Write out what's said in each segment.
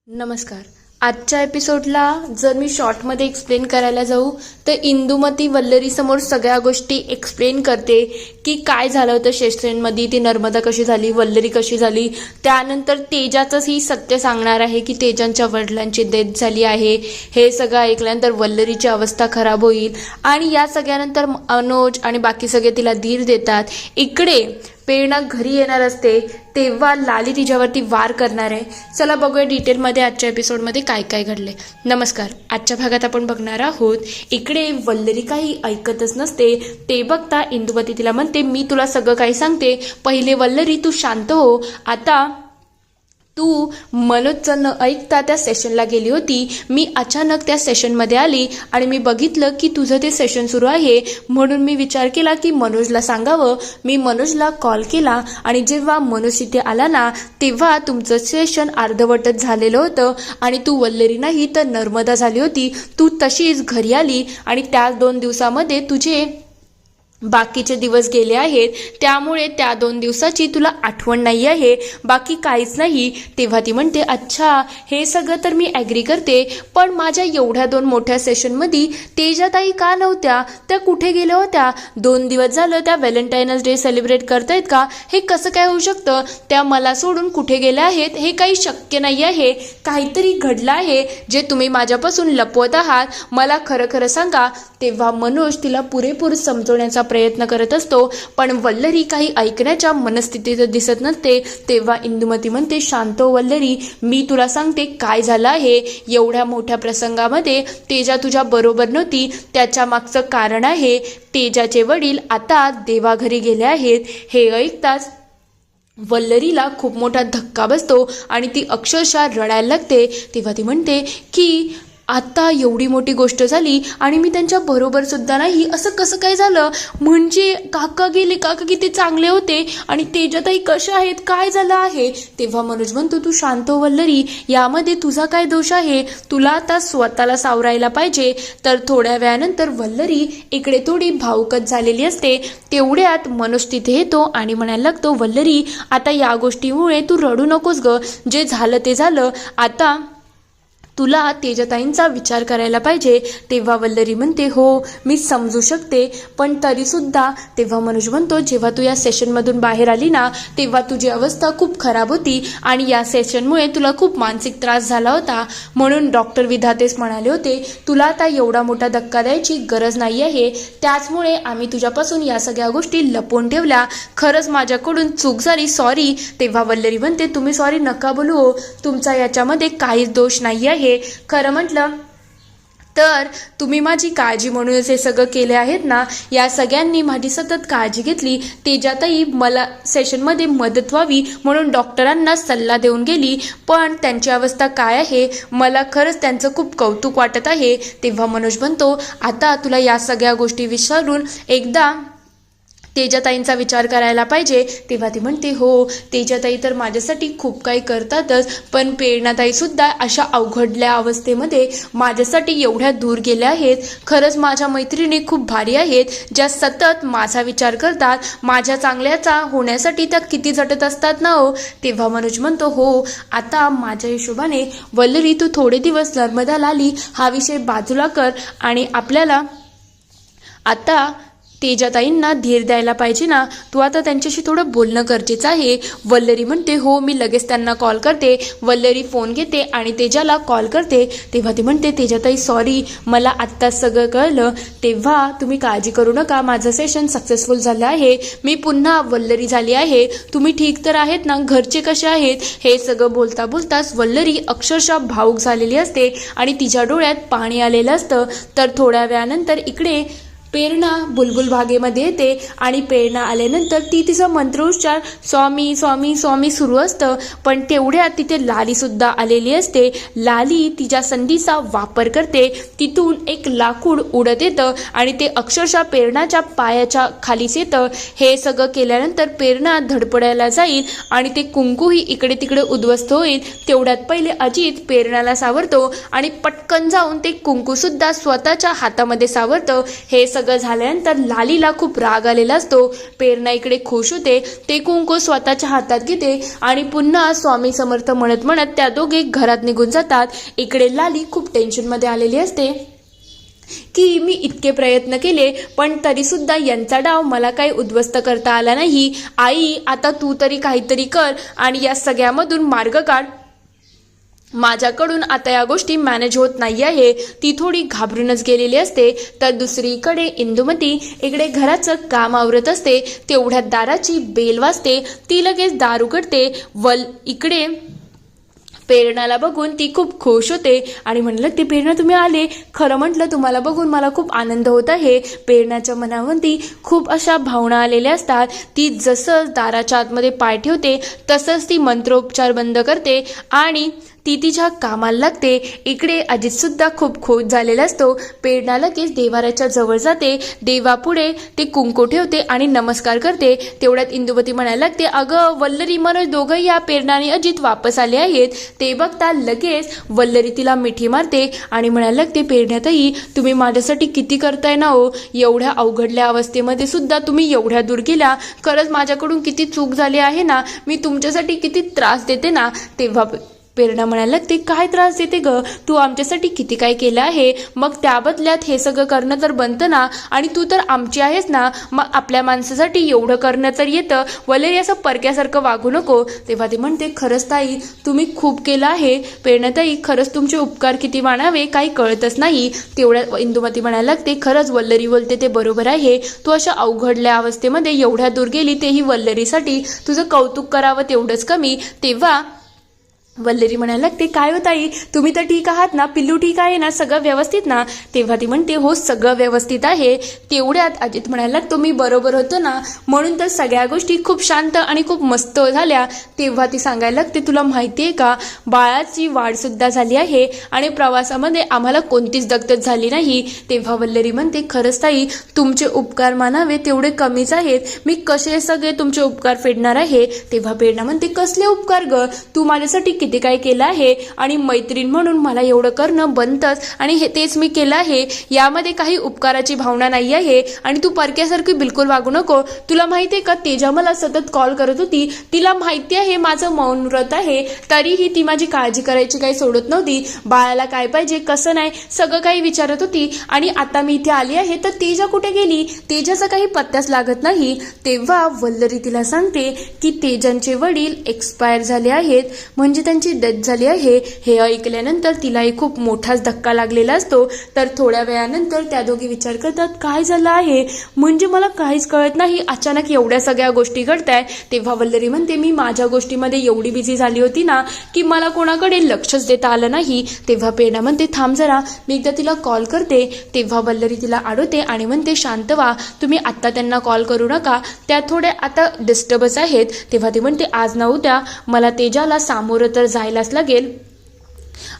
नमस्कार. आजच्या एपिसोडला जर मी शॉर्टमध्ये एक्सप्लेन करायला जाऊ तर इंदुमती वल्लरीसमोर सगळ्या गोष्टी एक्सप्लेन करते की काय झालं होतं सेशनमध्ये, ती नर्मदा कशी झाली, वल्लरी कशी झाली. त्यानंतर तेजाचंच ही सत्य सांगणार आहे की तेजांच्या वडिलांची डेथ झाली आहे. हे सगळं ऐकल्यानंतर वल्लरीची अवस्था खराब होईल आणि या सगळ्यानंतर अनुज आणि बाकी सगळे तिला धीर देतात. इकडे प्रेरणा घरी येणार असते तेव्हा लाली तिच्यावरती वार करणार आहे. चला बघूया डिटेलमध्ये आजच्या एपिसोडमध्ये काय काय घडले. नमस्कार. आजच्या भागात आपण बघणार आहोत इकडे वल्लरी काही ऐकतच नसते. ते बघता इंदुमती तिला म्हणते मी तुला सगळं काही सांगते. पहिले वल्लरी तू शांत हो. आता तू मनोजचं न ऐकता त्या सेशनला गेली होती. मी अचानक त्या सेशनमध्ये आली आणि मी बघितलं की तुझं ते सेशन सुरू आहे म्हणून मी विचार केला की मनोजला सांगावं. मी मनोजला कॉल केला आणि जेव्हा मनोज इथे आला ना तेव्हा तुमचं सेशन अर्धवटच झालेलं होतं आणि तू वल्लरी नाही तर नर्मदा झाली होती. तू तशीच घरी आली आणि त्या 2 दिवसामध्ये तुझे बाकीचे दिवस गेले आहेत त्यामुळे त्या 2 दिवसाची तुला आठवण नाही आहे, बाकी काहीच नाही. तेव्हा ती म्हणते अच्छा हे सगळं तर मी ॲग्री करते पण माझ्या एवढ्या 2 मोठ्या सेशनमध्ये तेजाताई का नव्हत्या? त्या कुठे गेल्या होत्या? 2 दिवस झालं त्या व्हॅलेंटाईन्स डे सेलिब्रेट करतायत का? हे कसं काय होऊ शकतं? त्या मला सोडून कुठे गेल्या आहेत? हे काही शक्य नाही आहे. काहीतरी घडलं आहे जे तुम्ही माझ्यापासून लपवत आहात. मला खरं खरं सांगा. तेव्हा मनोज तिला पुरेपूर समजवण्याचा प्रयत्न करत असतो पण वल्लरी काही ऐकण्याच्या मनस्थितीत दिसत नसते. तेव्हा इंदुमती म्हणते शांत हो वल्लरी, मी तुला सांगते काय झालं आहे. एवढ्या मोठ्या प्रसंगामध्ये तेजा तुझ्या बरोबर नव्हती. त्याच्या मागचं कारण आहे तेजाचे वडील आता देवाघरी गेले आहेत. हे ऐकताच वल्लरीला खूप मोठा धक्का बसतो आणि ती अक्षरशः रडायला लागते. तेव्हा ती म्हणते की आता एवढी मोठी गोष्ट झाली आणि मी त्यांच्या बरोबर सुद्धा नाही, असं कसं काय झालं? म्हणजे काका गेले, काका किती चांगले होते आणि तेजाताई कशा आहेत, काय झालं आहे? तेव्हा मनोज म्हणतो तू शांत हो वल्लरी, यामध्ये तुझा काय दोष आहे? तुला आता स्वतःला सावरायला पाहिजे. तर थोड्या वेळानंतर वल्लरी इकडे थोडी भावुकच झालेली असते. तेवढ्यात मनोज तिथे येतो आणि म्हणायला लागतो वल्लरी आता या गोष्टीमुळे तू रडू नकोस ग, जे झालं ते झालं. आता तुला तेजाताईंचा विचार करायला पाहिजे. तेव्हा वल्लरी म्हणते हो मी समजू शकते पण तरीसुद्धा. तेव्हा मनोज म्हणतो जेव्हा तू या सेशनमधून बाहेर आली ना तेव्हा तुझी अवस्था खूप खराब होती आणि या सेशनमुळे तुला खूप मानसिक त्रास झाला होता म्हणून डॉक्टर विधातेस म्हणाले होते तुला आता एवढा मोठा धक्का द्यायची गरज नाही आहे. त्याचमुळे आम्ही तुझ्यापासून या सगळ्या गोष्टी लपवून ठेवल्या. खरंच माझ्याकडून चूक झाली, सॉरी. तेव्हा वल्लरी म्हणते तुम्ही सॉरी नका बोलू हो, तुमचा याच्यामध्ये काहीच दोष नाही आहे. खरं म्हटलं तर तुम्ही माझी काळजी म्हणूनच हे सगळं केले आहेत ना. या सगळ्यांनी माझी सतत काळजी घेतली. तेजाताई मला सेशनमध्ये मदत व्हावी म्हणून डॉक्टरांना सल्ला देऊन गेली पण त्यांची अवस्था काय आहे मला खरंच त्यांचं खूप कौतुक वाटत आहे. तेव्हा मनोज म्हणतो आता तुला या सगळ्या गोष्टी विसरून एकदा तेजाताईंचा विचार करायला पाहिजे. तेव्हा ती म्हणते हो तेजाताई तर माझ्यासाठी खूप काही करतातच पण प्रेरणाताईसुद्धा अशा अवघडल्या अवस्थेमध्ये माझ्यासाठी एवढ्या दूर गेल्या आहेत. खरंच माझ्या मैत्रिणी खूप भारी आहेत ज्या सतत माझा विचार करतात. माझ्या चांगल्याचा होण्यासाठी त्या किती झटत असतात ना हो. तेव्हा मनोज म्हणतो हो आता माझ्या हिशोबाने वल्लरी तू थोडे दिवस नर्मदा लाली हा विषय बाजूला कर आणि आपल्याला आता तेजाताईंना धीर द्यायला पाहिजे ना. तू आता त्यांच्याशी थोडं बोलणं गरजेचं आहे. वल्लरी म्हणते हो मी लगेच त्यांना कॉल करते. वल्लरी फोन घेते आणि तेजाला कॉल करते. तेव्हा ती म्हणते तेजाताई सॉरी मला आत्ताच सगळं कळलं. तेव्हा तुम्ही काळजी करू नका, माझं सेशन सक्सेसफुल झालं आहे. मी पुन्हा वल्लरी झाली आहे. तुम्ही ठीक तर आहेत ना? घरचे कसे आहेत? हे सगळं बोलता बोलताच वल्लरी अक्षरशः भावूक झालेली असते आणि तिच्या डोळ्यात पाणी आलेलं असतं. तर थोड्या वेळानंतर इकडे प्रेरणा बुलबुल बागेमध्ये येते आणि प्रेरणा आल्यानंतर ती तिचा मंत्रोच्चार स्वामी स्वामी स्वामी सुरू असतं पण तेवढ्यात तिथे लालीसुद्धा आलेली असते. लाली तिच्या संधीचा वापर करते. तिथून एक लाकूड उडत येतं आणि ते अक्षरशः प्रेरणाच्या पायाच्या खालीच येतं. हे सगळं केल्यानंतर प्रेरणा धडपडायला जाईल आणि ते कुंकूही इकडे तिकडे उद्ध्वस्त होईल. तेवढ्यात पहिले अजित प्रेरणाला सावरतो आणि पटकन जाऊन ते कुंकूसुद्धा स्वतःच्या हातामध्ये सावरतं. हे सगळं झाल्यानंतर लालीला खूप राग आलेला असतो. प्रेरणा इकडे खुश होते. ते कुंकू स्वतःच्या हातात घेते आणि पुन्हा स्वामी समर्थ म्हणत म्हणत त्या दोघे घरात निघून जातात. इकडे लाली खूप टेन्शनमध्ये आलेली असते की मी इतके प्रयत्न केले पण तरी सुद्धा यांचा डाव मला काही उद्ध्वस्त करता आला नाही. आई, आता तू तरी काहीतरी कर आणि या सगळ्यामधून मार्ग काढ. माझ्याकडून आता या गोष्टी मॅनेज होत नाही आहे. ती थोडी घाबरूनच गेलेली असते. तर दुसरीकडे इंदुमती इकडे घराचं काम आवरत असते. तेवढ्यात दाराची बेल वाजते. ती लगेच दार उघडते. इकडे प्रेरणाला बघून ती खूप खुश होते आणि म्हणलं, ते प्रेरणा तुम्ही आले. खरं म्हटलं तुम्हाला बघून मला खूप आनंद होत आहे. प्रेरणाच्या मनावरती खूप अशा भावना आलेल्या असतात. ती जसं दाराच्या आतमध्ये पाय ठेवते तसंच ती मंत्रोपचार बंद करते आणि ती तिच्या कामाला लागते. इकडे अजित सुद्धा खूप खुश झालेला असतो. प्रेरणा लगेच देवाऱ्याच्या जवळ जाते. देवापुढे ते कुंकू ठेवते आणि नमस्कार करते. तेवढ्यात इंदुमती म्हणायला लागते, अगं वल्लरी, मनोज दोघं या प्रेरणा आणि अजित वापस आले आहेत. ते बघता लगेच वल्लरी तिला मिठी मारते आणि म्हणायला लागते, प्रेरणाताई तुम्ही माझ्यासाठी किती करताय ना हो. एवढ्या अवघडल्या अवस्थेमध्ये सुद्धा तुम्ही एवढ्या दूर गेला. खरंच माझ्याकडून किती चूक झाली आहे ना. मी तुमच्यासाठी किती त्रास देते ना. तेव्हा प्रेरणा म्हणायला लागते, काय त्रास देते ग, तू आमच्यासाठी किती काय केलं आहे. मग त्या बदल्यात हे सगळं करणं तर बनतं ना. आणि तू तर आमची आहेस ना. मग आपल्या माणसासाठी एवढं करणं तर येतं. वल्लरी असं परक्यासारखं वागू नको. तेव्हा ती म्हणते, खरंच ताई तुम्ही खूप केलं आहे. प्रेरणाताई खरंच तुमचे उपकार किती मानावे काही कळतच नाही. तेवढ्या इंदुमती म्हणायला लागते, खरंच वल्लरी बोलते ते बरोबर आहे. तू अशा अवघडल्या अवस्थेमध्ये एवढ्या दूर गेली, तेही वल्लरीसाठी. तुझं कौतुक करावं तेवढंच कमी. तेव्हा वल्लरी म्हणायला लागते, काय हो ताई तुम्ही तर ठीक आहात ना. पिल्लू ठीक आहे ना. सगळं व्यवस्थित ना. तेव्हा ती म्हणते, हो सगळं व्यवस्थित आहे. तेवढ्यात अजित म्हणायला लागतो, मी बरोबर होतो ना. म्हणून तर सगळ्या गोष्टी खूप शांत आणि खूप मस्त झाल्या. तेव्हा ती सांगायला लागते, तुला माहिती आहे का बाळाची वाढ सुद्धा झाली आहे आणि प्रवासामध्ये आम्हाला कोणतीच दगदग झाली नाही. तेव्हा वल्लरी म्हणते, खरंच ताई तुमचे उपकार मानावे तेवढे कमीच आहेत. मी कसे सगळे तुमचे उपकार फेडणार आहे. तेव्हा प्रेरणा म्हणते, कसले उपकार ग, तू माझ्यासाठी किती काय केलं आहे आणि मैत्रीण म्हणून मला एवढं करणं बनतंच आणि तेच मी केलं आहे. यामध्ये काही उपकाराची भावना नाही आहे आणि तू परक्यासारखी बिलकुल वागू नको. तुला माहिती आहे का तेजा मला सतत कॉल करत होती. तिला माहिती आहे माझं मौन व्रत आहे तरीही ती माझी काळजी करायची काही सोडत नव्हती. बाळाला काय पाहिजे कसं नाही सगळं काही विचारत होती. आणि आता मी इथे आली आहे तर तेजा कुठे गेली. तेजाचा काही पत्त्याच लागत नाही. तेव्हा वल्लरी तिला सांगते की तेजांचे वडील एक्सपायर झाले आहेत म्हणजे त्यांची डेथ झाली आहे. हे ऐकल्यानंतर तिलाही खूप मोठाच धक्का लागलेला असतो. तर थोड्या वेळानंतर त्या दोघी विचार करतात, काय झालं आहे म्हणजे मला काहीच कळत नाही. अचानक एवढ्या सगळ्या गोष्टी घडताय. तेव्हा वल्लरी म्हणते, मी माझ्या गोष्टीमध्ये एवढी बिझी झाली होती ना की मला कोणाकडे लक्षच देता आलं नाही. तेव्हा प्रेरणा म्हणते, थांब जरा मी एकदा तिला कॉल करते. तेव्हा वल्लरी तिला अडवते आणि म्हणते, शांत व्हा, तुम्ही आत्ता त्यांना कॉल करू नका, त्या थोड्या आता डिस्टर्बच आहेत. तेव्हा ती म्हणते, आज ना उद्या मला तेजाला सामोरं तर जायलाच लागेल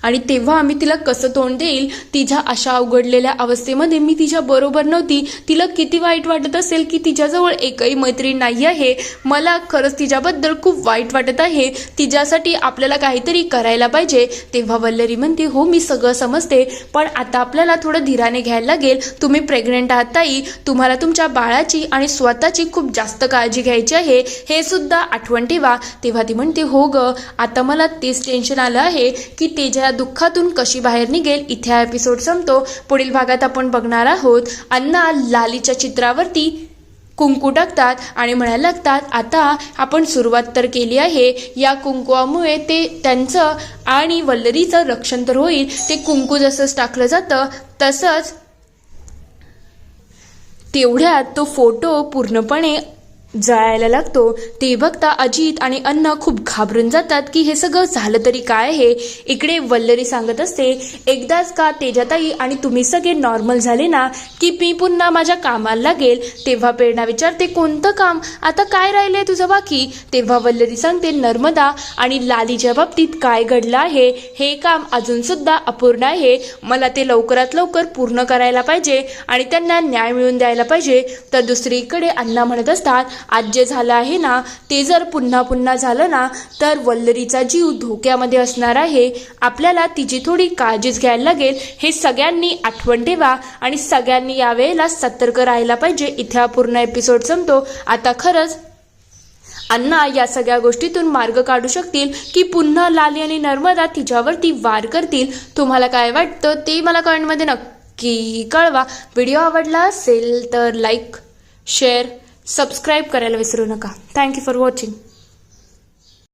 आणि तेव्हा आम्ही तिला कसं तोंड देईल. तिच्या अशा अवघडलेल्या अवस्थेमध्ये मी तिच्या बरोबर नव्हती. तिला किती वाईट वाटत असेल की तिच्याजवळ एकही मैत्रीण नाही आहे. मला खरंच तिच्याबद्दल खूप वाईट वाटत आहे. तिच्यासाठी आपल्याला काहीतरी करायला पाहिजे. तेव्हा वल्लरी म्हणते, हो मी सगळं समजते पण आता आपल्याला थोडं धीराने घ्यायला लागेल. तुम्ही प्रेग्नेंट आहात ताई, तुम्हाला तुमच्या बाळाची आणि स्वतःची खूप जास्त काळजी घ्यायची आहे हे सुद्धा आठवण ठेवा. तेव्हा ती म्हणते, हो ग, आता मला तेच टेन्शन आलं आहे की तेजा दुःखातून कशी बाहेर निघेल. इथे हा एपिसोड संपतो. पुढील भागात आपण बघणार आहोत अण्णा लालीच्या चित्रावरती कुंकू टाकतात आणि म्हणायला लागतात, आता आपण सुरुवात तर केली आहे. या कुंकुवामुळे ते त्यांचं आणि वल्लरीचं रक्षण तर होईल. ते कुंकू जसंच टाकलं जातं तसंच तेवढ्यात तो फोटो पूर्णपणे जळायला लागतो. ते बघता अजित आणि अण्णा खूप घाबरून जातात की हे सगळं झालं तरी काय आहे. इकडे वल्लरी सांगत असते, एकदाच का तेजाताई आणि तुम्ही सगळे नॉर्मल झाले ना की मी पुन्हा माझ्या कामाला लागेल. तेव्हा प्रेरणा विचारते, कोणतं काम, आता काय राहिलंय तुझं बाकी. तेव्हा वल्लरी सांगते, नर्मदा आणि लालीच्या बाबतीत काय घडलं आहे हे काम अजून सुद्धा अपूर्ण आहे. मला ते लवकरात लवकर पूर्ण करायला पाहिजे आणि त्यांना न्याय मिळवून द्यायला पाहिजे. तर दुसरीकडे अण्णा म्हणत असतात, आज जे झालं आहे ना ते जर पुन्हा पुन्हा झालं ना तर वल्लरीचा जीव धोक्यामध्ये असणार आहे. आपल्याला तिची थोडी काळजीच घ्यायला लागेल. हे सगळ्यांनी आठवण ठेवा आणि सगळ्यांनी यावेळेला सतर्क राहायला पाहिजे. इथे हा पूर्ण एपिसोड संपतो. आता खरंच अण्णा या सगळ्या गोष्टीतून मार्ग काढू शकतील की पुन्हा लाली आणि नर्मदा तिच्यावरती वार करतील. तुम्हाला काय वाटतं ते मला कमेंटमध्ये नक्की कळवा. व्हिडिओ आवडला असेल तर लाईक, शेअर, सबस्क्राईब करायला विसरू नका. Thank you for watching.